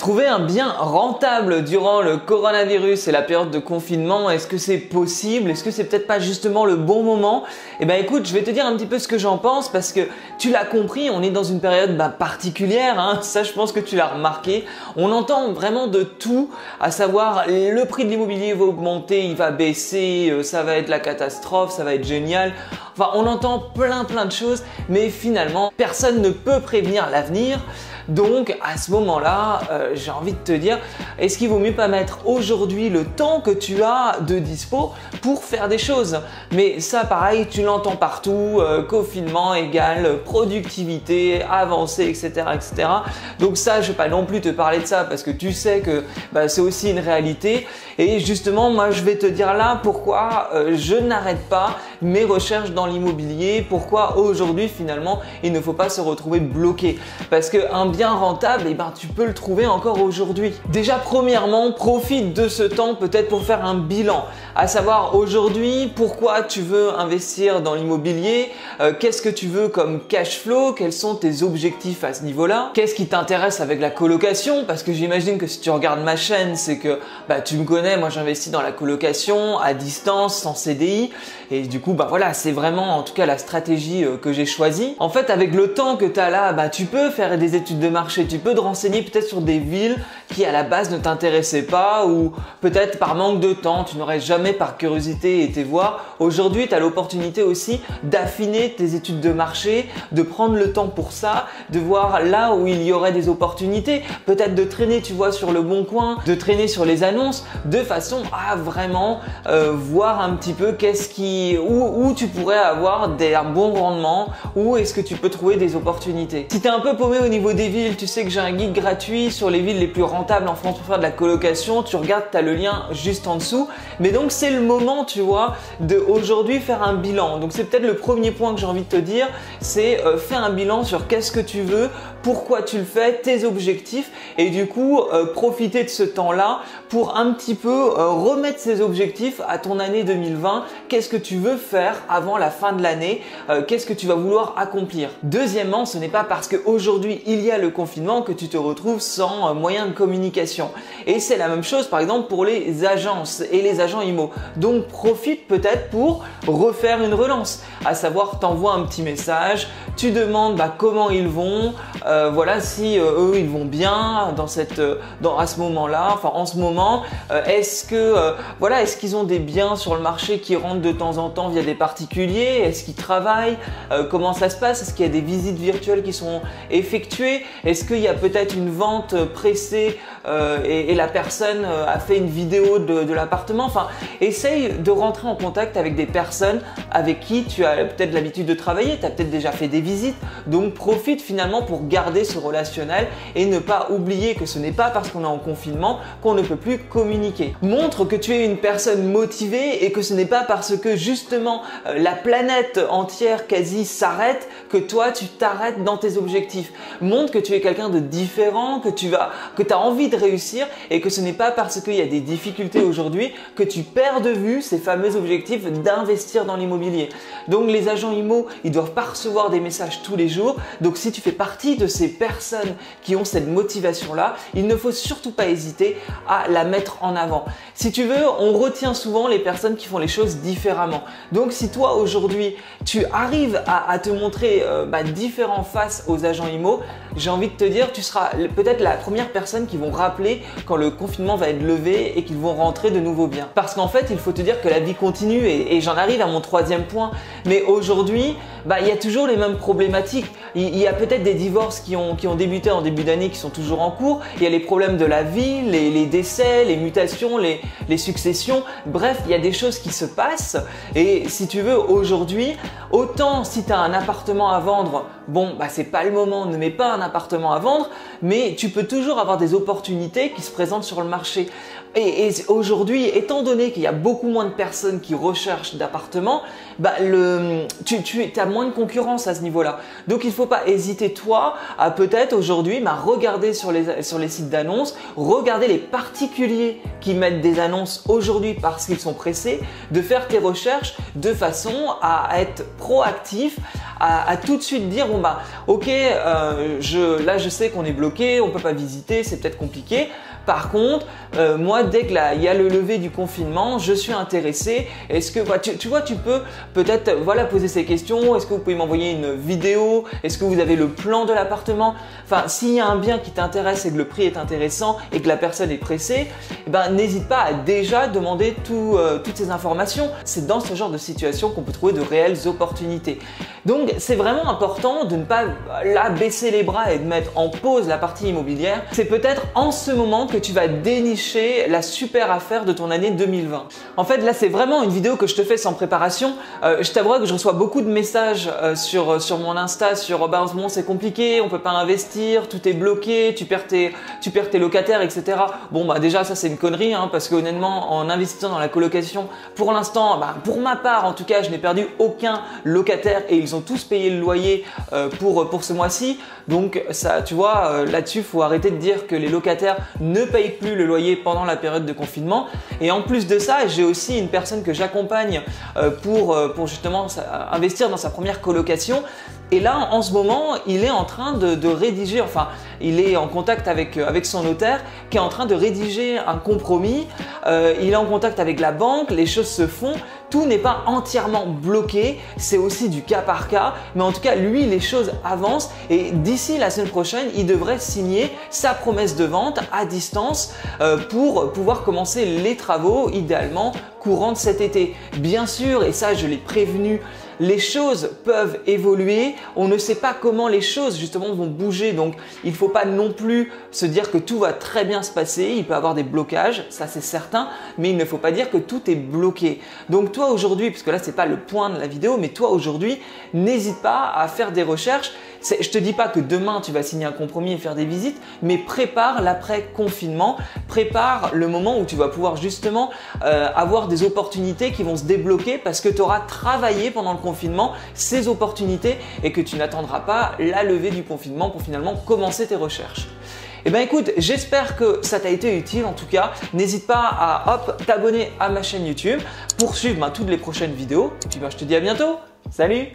Trouver un bien rentable durant le coronavirus et la période de confinement, est-ce que c'est possible? Est-ce que c'est peut-être pas justement le bon moment? Eh ben écoute, je vais te dire un petit peu ce que j'en pense parce que tu l'as compris, on est dans une période particulière, hein, ça je pense que tu l'as remarqué. On entend vraiment de tout, à savoir le prix de l'immobilier va augmenter, il va baisser, ça va être la catastrophe, ça va être génial. Enfin, on entend plein de choses, mais finalement, personne ne peut prévenir l'avenir. Donc à ce moment-là, j'ai envie de te dire, est-ce qu'il vaut mieux pas mettre aujourd'hui le temps que tu as de dispo pour faire des choses? Mais ça pareil, tu l'entends partout, confinement égale productivité, avancée, etc., etc. Donc ça, je vais pas non plus te parler de ça parce que tu sais que c'est aussi une réalité. Et justement, moi je vais te dire là pourquoi je n'arrête pas mes recherches dans l'immobilier, pourquoi aujourd'hui finalement il ne faut pas se retrouver bloqué. Parce qu'un bien rentable, tu peux le trouver encore aujourd'hui. Déjà premièrement, profite de ce temps peut-être pour faire un bilan, à savoir aujourd'hui pourquoi tu veux investir dans l'immobilier, qu'est-ce que tu veux comme cash flow, quels sont tes objectifs à ce niveau-là, qu'est-ce qui t'intéresse avec la colocation, parce que j'imagine que si tu regardes ma chaîne, c'est que tu me connais, moi j'investis dans la colocation à distance, sans CDI, et du coup voilà, c'est vraiment en tout cas la stratégie que j'ai choisie. En fait, avec le temps que tu as là, tu peux faire des études de marché, tu peux te renseigner peut-être sur des villes qui à la base ne t'intéressaient pas ou peut-être par manque de temps, tu n'aurais jamais par curiosité été voir. Aujourd'hui, tu as l'opportunité aussi d'affiner tes études de marché, de prendre le temps pour ça, de voir là où il y aurait des opportunités, peut-être de traîner, tu vois, sur le bon coin, de traîner sur les annonces, de façon à vraiment voir un petit peu où tu pourrais avoir un bon rendement, où est-ce que tu peux trouver des opportunités. Si tu es un peu paumé au niveau des villes, tu sais que j'ai un guide gratuit sur les villes les plus rentables en France pour faire de la colocation. Tu regardes, tu as le lien juste en dessous. Mais donc c'est le moment, tu vois, de aujourd'hui faire un bilan. Donc c'est peut-être le premier point que j'ai envie de te dire, c'est faire un bilan sur qu'est-ce que tu veux, pourquoi tu le fais, tes objectifs et du coup profiter de ce temps-là pour un petit peu remettre ces objectifs à ton année 2020. Qu'est-ce que tu veux faire avant la fin de l'année? Qu'est-ce que tu vas vouloir accomplir? Deuxièmement, ce n'est pas parce qu'aujourd'hui il y a le confinement que tu te retrouves sans moyen de communication. Et c'est la même chose par exemple pour les agences et les agents IMO. Donc profite peut-être pour refaire une relance, à savoir t'envoies un petit message, tu demandes comment ils vont, voilà, si eux ils vont bien à ce moment-là, enfin en ce moment, est-ce qu'ils ont des biens sur le marché qui rentrent de temps en temps via des particuliers? Est-ce qu'ils travaillent? Comment ça se passe? Est-ce qu'il y a des visites virtuelles qui sont effectuées? Est-ce qu'il y a peut-être une vente pressée et la personne a fait une vidéo de l'appartement? Enfin, essaye de rentrer en contact avec des personnes avec qui tu as peut-être l'habitude de travailler, tu as peut-être déjà fait des visites, donc profite finalement pour garder ce relationnel et ne pas oublier que ce n'est pas parce qu'on est en confinement qu'on ne peut plus communiquer. Montre que tu es une personne motivée et que ce n'est pas parce que justement la planète entière quasi s'arrête que toi tu t'arrêtes dans tes objectifs. Montre que tu es quelqu'un de différent, que tu as envie de réussir et que ce n'est pas parce qu'il y a des difficultés aujourd'hui que tu perds de vue ces fameux objectifs d'investir dans l'immobilier. Donc les agents IMO, ils doivent pas recevoir des messages tous les jours. Donc si tu fais partie de ces personnes qui ont cette motivation-là, il ne faut surtout pas hésiter à la mettre en avant. Si tu veux, on retient souvent les personnes qui font les choses différemment. Donc si toi aujourd'hui, tu arrives à te montrer différent face aux agents IMO, j'ai envie de te dire, tu seras peut-être la première personne qui vont rappeler quand le confinement va être levé et qu'ils vont rentrer de nouveau bien. Parce qu'en fait, il faut te dire que la vie continue et j'en arrive à mon troisième point. Mais aujourd'hui, il y a toujours les mêmes problématiques. Il y a peut-être des divorces qui ont débuté en début d'année qui sont toujours en cours. Il y a les problèmes de la vie, les décès, les mutations, les successions. Bref, il y a des choses qui se passent. Et si tu veux, aujourd'hui, autant si tu as un appartement à vendre, c'est pas le moment, ne mets pas un appartement à vendre, mais tu peux toujours avoir des opportunités qui se présentent sur le marché. Et aujourd'hui, étant donné qu'il y a beaucoup moins de personnes qui recherchent d'appartements, tu as moins de concurrence à ce niveau-là. Donc il ne faut pas hésiter toi à peut-être aujourd'hui regarder sur les sites d'annonces, regarder les particuliers qui mettent des annonces aujourd'hui parce qu'ils sont pressés, de faire tes recherches de façon à être proactif, à tout de suite dire bon bah ok, là je sais qu'on est bloqué, on peut pas visiter, c'est peut-être compliqué. Par contre, moi, dès que il y a le lever du confinement, je suis intéressé. Est-ce que tu vois, tu peux peut-être poser ces questions. Est-ce que vous pouvez m'envoyer une vidéo? Est-ce que vous avez le plan de l'appartement? Enfin, s'il y a un bien qui t'intéresse et que le prix est intéressant et que la personne est pressée, eh ben, n'hésite pas à déjà demander toutes ces informations. C'est dans ce genre de situation qu'on peut trouver de réelles opportunités. Donc, c'est vraiment important de ne pas baisser les bras et de mettre en pause la partie immobilière. C'est peut-être en ce moment que tu vas dénicher la super affaire de ton année 2020. En fait, là, c'est vraiment une vidéo que je te fais sans préparation. Je t'avoue que je reçois beaucoup de messages sur mon Insta sur bah, en ce moment c'est compliqué, on peut pas investir, tout est bloqué, tu perds tes locataires, etc. Bon, bah déjà, ça c'est une connerie hein, parce que honnêtement, en investissant dans la colocation, pour l'instant, bah, pour ma part en tout cas, je n'ai perdu aucun locataire et ils ont tous payé le loyer pour ce mois-ci. Donc ça, tu vois, là-dessus, il faut arrêter de dire que les locataires ne payent plus le loyer pendant la période de confinement. Et en plus de ça, j'ai aussi une personne que j'accompagne pour justement investir dans sa première colocation. Et là, en ce moment, il est en train de rédiger, enfin, il est en contact avec son notaire qui est en train de rédiger un compromis. Il est en contact avec la banque, les choses se font. Tout n'est pas entièrement bloqué, c'est aussi du cas par cas. Mais en tout cas, lui, les choses avancent et d'ici la semaine prochaine, il devrait signer sa promesse de vente à distance pour pouvoir commencer les travaux, idéalement courant de cet été. Bien sûr, et ça, je l'ai prévenu, les choses peuvent évoluer, on ne sait pas comment les choses justement vont bouger, donc il ne faut pas non plus se dire que tout va très bien se passer, il peut y avoir des blocages, ça c'est certain, mais il ne faut pas dire que tout est bloqué. Donc toi aujourd'hui, puisque là c'est pas le point de la vidéo, mais toi aujourd'hui, n'hésite pas à faire des recherches. Je te dis pas que demain tu vas signer un compromis et faire des visites, mais prépare l'après-confinement, prépare le moment où tu vas pouvoir justement avoir des opportunités qui vont se débloquer parce que tu auras travaillé pendant le confinement ces opportunités et que tu n'attendras pas la levée du confinement pour finalement commencer tes recherches. Eh bien écoute, j'espère que ça t'a été utile en tout cas. N'hésite pas à t'abonner à ma chaîne YouTube pour suivre toutes les prochaines vidéos. Et puis je te dis à bientôt. Salut!